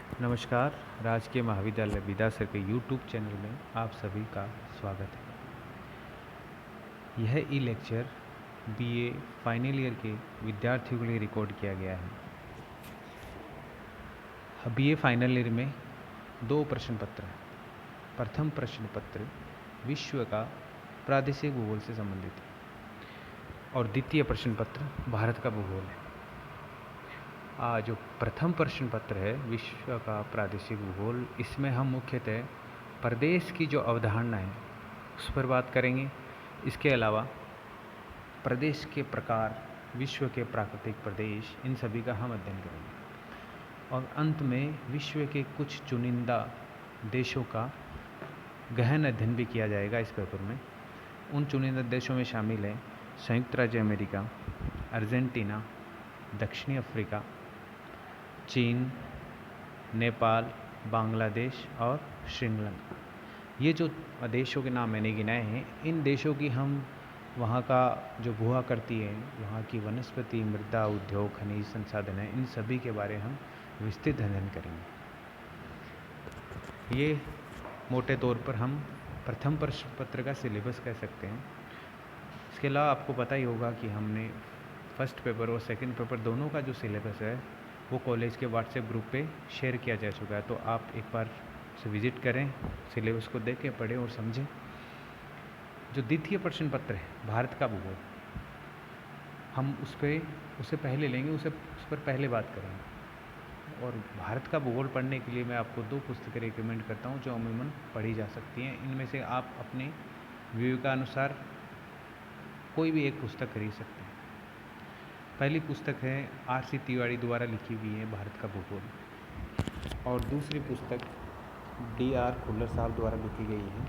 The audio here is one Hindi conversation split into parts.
नमस्कार। राजकीय महाविद्यालय बिदासर के यूट्यूब चैनल में आप सभी का स्वागत है। यह ई लेक्चर बीए फाइनल ईयर के विद्यार्थियों के लिए रिकॉर्ड किया गया है। बीए फाइनल ईयर में 2 प्रश्न पत्र हैं। प्रथम प्रश्न पत्र विश्व का प्रादेशिक भूगोल से संबंधित है और द्वितीय प्रश्न पत्र भारत का भूगोल है। जो प्रथम प्रश्न पत्र है विश्व का प्रादेशिक भूगोल, इसमें हम मुख्यतः प्रदेश की जो अवधारणा है उस पर बात करेंगे। इसके अलावा प्रदेश के प्रकार, विश्व के प्राकृतिक प्रदेश, इन सभी का हम अध्ययन करेंगे और अंत में विश्व के कुछ चुनिंदा देशों का गहन अध्ययन भी किया जाएगा इस पेपर में। उन चुनिंदा देशों में शामिल है संयुक्त राज्य अमेरिका, अर्जेंटीना, दक्षिणी अफ्रीका, चीन, नेपाल, बांग्लादेश और श्रीलंका। ये जो देशों के नाम मैंने गिनाए हैं, इन देशों की हम वहाँ का जो भू आकृति है, वहाँ की वनस्पति, मृदा, उद्योग, खनिज संसाधन है, इन सभी के बारे हम विस्तृत अध्ययन करेंगे। ये मोटे तौर पर हम प्रथम प्रश्न पत्र का सिलेबस कह सकते हैं। इसके अलावा आपको पता ही होगा कि हमने फर्स्ट पेपर और सेकंड पेपर दोनों का जो सिलेबस है वो कॉलेज के व्हाट्सएप ग्रुप पे शेयर किया जा चुका है, तो आप एक बार उसे विजिट करें, सिलेबस को देख के पढ़ें और समझें। जो द्वितीय प्रश्न पत्र है भारत का भूगोल, हम उसे पहले लेंगे, उस पर पहले बात करेंगे। और भारत का भूगोल पढ़ने के लिए मैं आपको 2 पुस्तकें रिकमेंड करता हूँ जो अमूमन पढ़ी जा सकती हैं। इनमें से आप अपने विवेकानुसार कोई भी एक पुस्तक खरीद सकते हैं। पहली पुस्तक है R.C. तिवारी द्वारा लिखी हुई है भारत का भूगोल, और दूसरी पुस्तक D.R. खुल्लर साहब द्वारा लिखी गई है।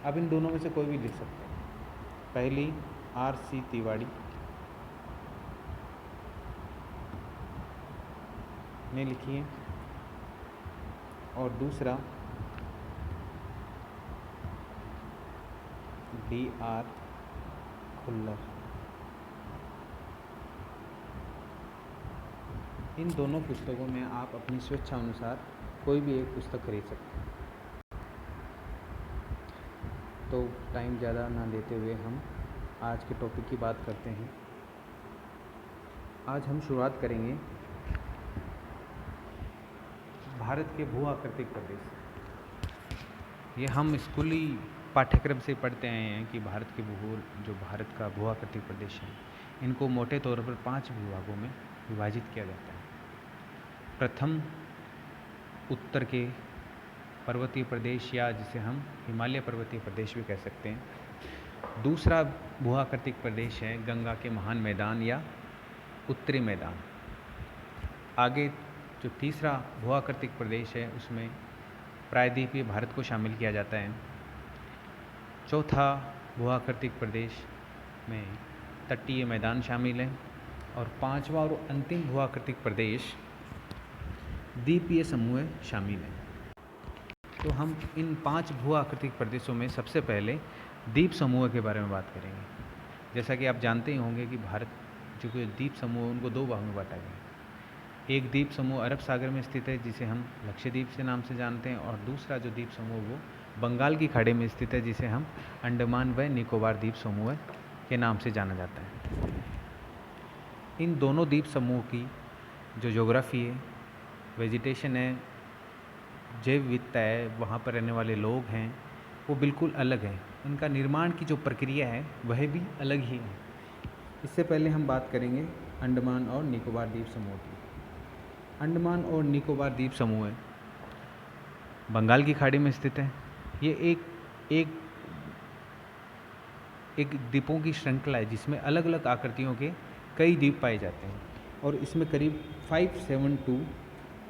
अब इन दोनों में से कोई भी लिख सकते हैं। पहली R.C. तिवारी ने लिखी है और दूसरा D.R. खुल्लर। इन दोनों पुस्तकों में आप अपनी स्वेच्छा अनुसार कोई भी एक पुस्तक खरीद सकते हैं। तो टाइम ज़्यादा ना लेते हुए हम आज के टॉपिक की बात करते हैं। आज हम शुरुआत करेंगे भारत के भू आकृतिक प्रदेश। ये हम स्कूली पाठ्यक्रम से पढ़ते आए हैं कि भारत के भूगोल, जो भारत का भू आकृतिक प्रदेश है, इनको मोटे तौर पर 5 विभागों में विभाजित किया जाता है। प्रथम उत्तर के पर्वतीय प्रदेश, या जिसे हम हिमालय पर्वतीय प्रदेश भी कह सकते हैं। दूसरा भू आकृतिक प्रदेश है गंगा के महान मैदान या उत्तरी मैदान। आगे जो तीसरा भू आकृतिक प्रदेश है उसमें प्रायद्वीपीय भारत को शामिल किया जाता है। चौथा भू आकृतिक प्रदेश में तटीय मैदान शामिल है और 5वां और अंतिम भू आकृतिक प्रदेश द्वीपीय समूह शामिल है। तो हम इन 5 भू आकृतिक प्रदेशों में सबसे पहले द्वीप समूह के बारे में बात करेंगे। जैसा कि आप जानते ही होंगे कि भारत जो कि द्वीप समूह, उनको 2 भागों में बांटा गया है। एक द्वीप समूह अरब सागर में स्थित है जिसे हम लक्षद्वीप से नाम से जानते हैं, और दूसरा जो द्वीप समूह वो बंगाल की खाड़ी में स्थित है जिसे हम अंडमान व निकोबार द्वीप समूह के नाम से जाना जाता है। इन दोनों द्वीप समूह की जो ज्योग्राफी है, वेजिटेशन है, जैव विविधता है, वहाँ पर रहने वाले लोग हैं, वो बिल्कुल अलग है। उनका निर्माण की जो प्रक्रिया है वह भी अलग ही है। इससे पहले हम बात करेंगे अंडमान और निकोबार द्वीप समूह की। अंडमान और निकोबार द्वीप समूह बंगाल की खाड़ी में स्थित है। ये एक द्वीपों की श्रृंखला है जिसमें अलग अलग आकृतियों के कई द्वीप पाए जाते हैं, और इसमें करीब 572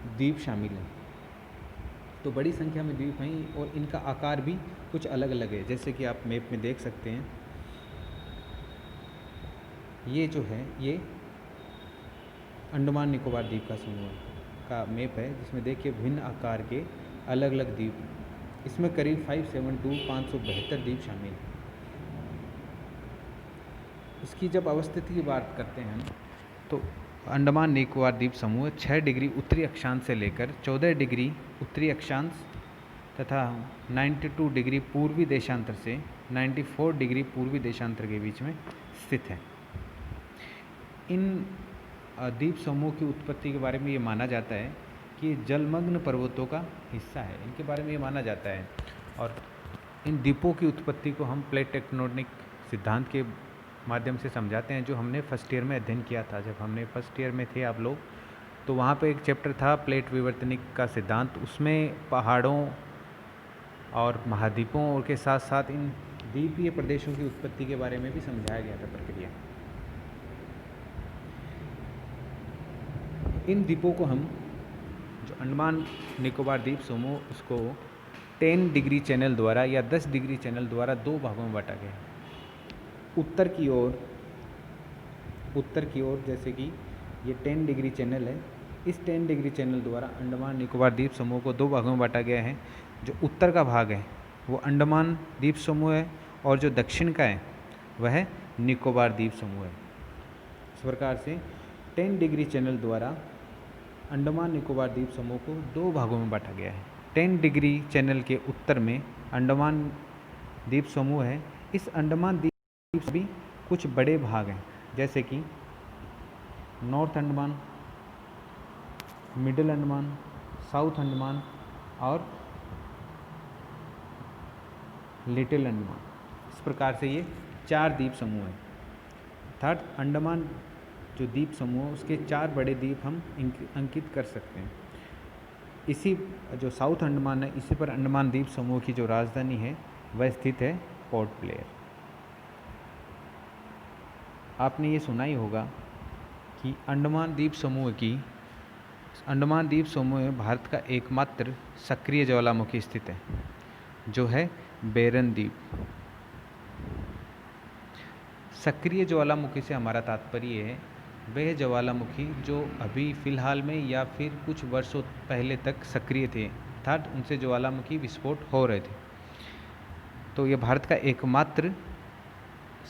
द्वीप शामिल हैं। तो बड़ी संख्या में द्वीप हैं और इनका आकार भी कुछ अलग अलग है, जैसे कि आप मैप में देख सकते हैं। ये जो है ये अंडमान निकोबार द्वीप का समूह का मैप है, जिसमें देखिए भिन्न आकार के अलग अलग द्वीप हैं। इसमें करीब 572 द्वीप शामिल हैं। इसकी जब अवस्थिति की बात करते हैं तो अंडमान निकोबार द्वीप समूह 6 डिग्री उत्तरी अक्षांश से लेकर 14 डिग्री उत्तरी अक्षांश तथा 92 डिग्री पूर्वी देशांतर से 94 डिग्री पूर्वी देशांतर के बीच में स्थित है। इन द्वीप समूह की उत्पत्ति के बारे में ये माना जाता है कि जलमग्न पर्वतों का हिस्सा है, इनके बारे में ये माना जाता है। और इन द्वीपों की उत्पत्ति को हम प्लेट टेक्टोनिक सिद्धांत के माध्यम से समझाते हैं, जो हमने फर्स्ट ईयर में अध्ययन किया था। जब हमने फर्स्ट ईयर में थे आप लोग, तो वहाँ पे एक चैप्टर था प्लेट विवर्तनिक का सिद्धांत। उसमें पहाड़ों और महाद्वीपों और के साथ साथ इन द्वीपीय प्रदेशों की उत्पत्ति के बारे में भी समझाया गया था प्रक्रिया। इन द्वीपों को हम, जो अंडमान निकोबार द्वीप समूह, उसको 10 डिग्री चैनल द्वारा या 10 डिग्री चैनल द्वारा 2 भागों में बांटा गया है। उत्तर की ओर जैसे कि ये 10 डिग्री चैनल है, इस 10 डिग्री चैनल द्वारा अंडमान निकोबार द्वीप समूह को 2 भागों में बांटा गया है। जो उत्तर का भाग है वो अंडमान द्वीप समूह है, और जो दक्षिण का है वह निकोबार द्वीप समूह है। इस प्रकार से 10 डिग्री चैनल द्वारा अंडमान निकोबार द्वीप समूह को 2 भागों में बांटा गया है। 10 डिग्री चैनल के उत्तर में अंडमान द्वीप समूह है। इस अंडमान द्वीप भी कुछ बड़े भाग हैं, जैसे कि north Andaman, middle Andaman, south Andaman और लिटिल अंडमान। इस प्रकार से ये 4 द्वीप समूह हैं। अर्थात अंडमान जो द्वीप समूह है उसके 4 बड़े द्वीप हम अंकित कर सकते हैं। इसी जो साउथ अंडमान है, इसी पर अंडमान द्वीप समूह की जो राजधानी है वह स्थित है पोर्ट ब्लेयर। आपने ये सुना ही होगा कि अंडमान द्वीप समूह में भारत का एकमात्र सक्रिय ज्वालामुखी स्थित है, जो है बेरन द्वीप। सक्रिय ज्वालामुखी से हमारा तात्पर्य है वह ज्वालामुखी जो अभी फ़िलहाल में या फिर कुछ वर्षों पहले तक सक्रिय थे, अर्थात उनसे ज्वालामुखी विस्फोट हो रहे थे। तो ये भारत का एकमात्र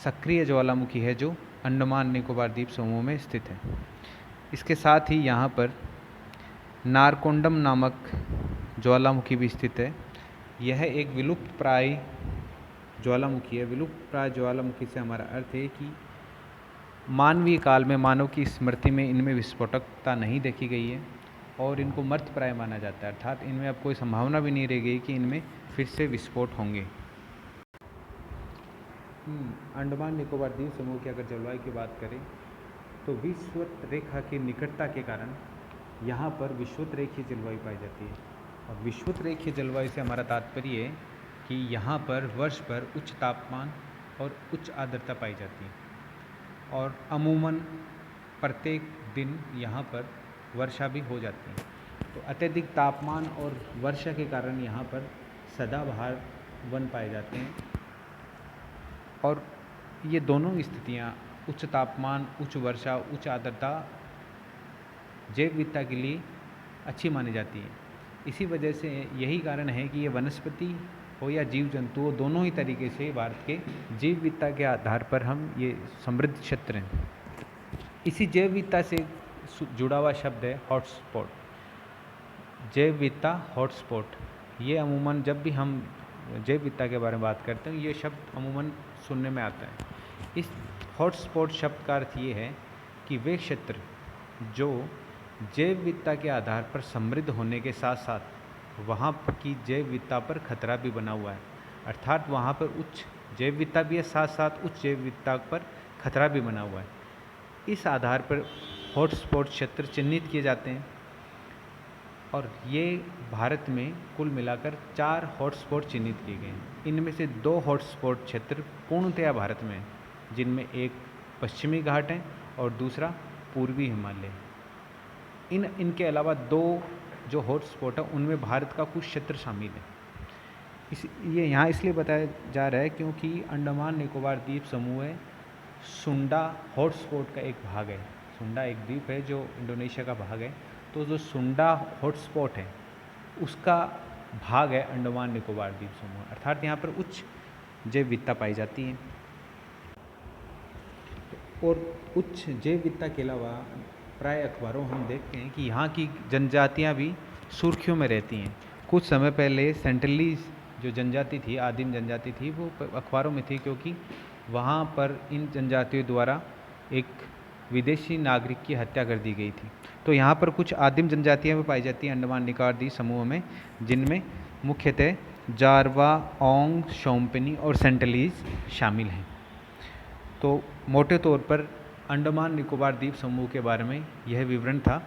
सक्रिय ज्वालामुखी है जो अंडमान निकोबार द्वीप समूह में स्थित है। इसके साथ ही यहाँ पर नारकोंडम नामक ज्वालामुखी भी स्थित है। यह एक विलुप्त प्राय ज्वालामुखी है। विलुप्त प्राय ज्वालामुखी से हमारा अर्थ है कि मानवीय काल में, मानव की स्मृति में इनमें विस्फोटकता नहीं देखी गई है और इनको मर्त प्राय माना जाता है, अर्थात इनमें अब कोई संभावना भी नहीं रह गई कि इनमें फिर से विस्फोट होंगे। अंडमान निकोबार द्वीप समूह की अगर जलवायु की बात करें तो विषुवत रेखा की निकटता के कारण यहाँ पर विषुवत रेखीय जलवायु पाई जाती है। और विषुवत रेखीय जलवायु से हमारा तात्पर्य है कि यहाँ पर वर्ष भर उच्च तापमान और उच्च आर्द्रता पाई जाती है, और अमूमन प्रत्येक दिन यहाँ पर वर्षा भी हो जाती है। तो अत्यधिक तापमान और वर्षा के कारण यहाँ पर सदाबहार वन पाए जाते हैं, और ये दोनों स्थितियाँ, उच्च तापमान, उच्च वर्षा, उच्च आर्द्रता, जैव विविधता के लिए अच्छी मानी जाती है। इसी वजह से यही कारण है कि ये वनस्पति हो या जीव जंतु, दोनों ही तरीके से भारत के जैव विविधता के आधार पर हम ये समृद्ध क्षेत्र हैं। इसी जैव विविधता से जुड़ा हुआ शब्द है हॉटस्पॉट। जैव विविधता हॉटस्पॉट, ये अमूमन जब भी हम जैव विविधता के बारे में बात करते हैं ये शब्द अमूमन सुनने में आता है। इस हॉटस्पॉट शब्द का अर्थ ये है कि वे क्षेत्र जो जैव विविधता के आधार पर समृद्ध होने के साथ साथ वहाँ की जैव विविधता पर खतरा भी बना हुआ है, अर्थात वहाँ पर उच्च जैव विविधता भी है, साथ साथ उच्च जैव विविधता पर खतरा भी बना हुआ है। इस आधार पर हॉटस्पॉट क्षेत्र चिन्हित किए जाते हैं, और ये भारत में कुल मिलाकर 4 हॉटस्पॉट चिन्हित किए गए हैं। इनमें से 2 हॉटस्पॉट क्षेत्र पूर्णतया भारत में हैं, जिनमें एक पश्चिमी घाट है और दूसरा पूर्वी हिमालय। इनके अलावा 2 जो हॉटस्पॉट है उनमें भारत का कुछ क्षेत्र शामिल है। ये यहाँ इसलिए बताया जा रहा है क्योंकि अंडमान निकोबार द्वीप समूह है सुंडा हॉटस्पॉट का एक भाग है। सुंडा एक द्वीप है जो इंडोनेशिया का भाग है, तो जो सुंडा हॉटस्पॉट है उसका भाग है अंडमान निकोबार द्वीप समूह, अर्थात यहाँ पर उच्च जैव विविधता पाई जाती है। और उच्च जैव विविधता के अलावा प्राय अखबारों हम देखते हैं कि यहाँ की जनजातियाँ भी सुर्खियों में रहती हैं। कुछ समय पहले सेंटिनलीज जो जनजाति थी, आदिम जनजाति थी, वो अखबारों में थी, क्योंकि वहाँ पर इन जनजातियों द्वारा एक विदेशी नागरिक की हत्या कर दी गई थी। तो यहाँ पर कुछ आदिम जनजातियाँ भी पाई जाती हैं अंडमान निकोबार द्वीप समूह में, जिनमें मुख्यतः जारवा, ओंग, शोम्पेनी और सेंटिनलीज शामिल हैं। तो मोटे तौर पर अंडमान निकोबार द्वीप समूह के बारे में यह विवरण था।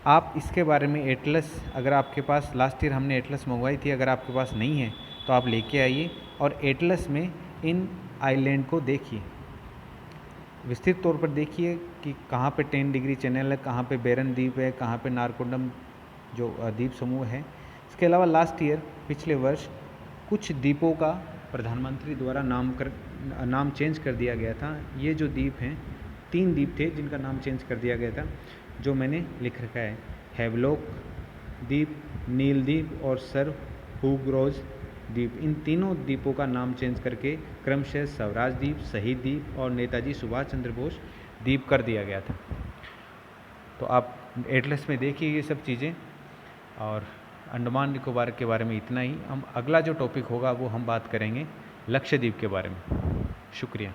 आप इसके बारे में एटलस, अगर आपके पास, लास्ट ईयर हमने एटलस मंगवाई थी, अगर आपके पास नहीं है तो आप लेके आइए और एटलस में इन आइलैंड को देखिए, विस्तृत तौर पर देखिए कि कहाँ पे 10 डिग्री चैनल है, कहाँ पे बेरन द्वीप है, कहाँ पे नारकोंडम जो द्वीप समूह है। इसके अलावा लास्ट ईयर, पिछले वर्ष, कुछ द्वीपों का प्रधानमंत्री द्वारा नाम चेंज कर दिया गया था। ये जो द्वीप हैं, 3 द्वीप थे जिनका नाम चेंज कर दिया गया था, जो मैंने लिख रखा है। हैवलॉक द्वीप, नील द्वीप और सर हुग्रोज द्वीप। इन तीनों द्वीपों का नाम चेंज करके क्रमशः स्वराज द्वीप, शहीद द्वीप और नेताजी सुभाष चंद्र बोस द्वीप कर दिया गया था। तो आप एटलस में देखिए ये सब चीज़ें। और अंडमान निकोबार के बारे में इतना ही। हम अगला जो टॉपिक होगा वो हम बात करेंगे लक्षद्वीप के बारे में। शुक्रिया।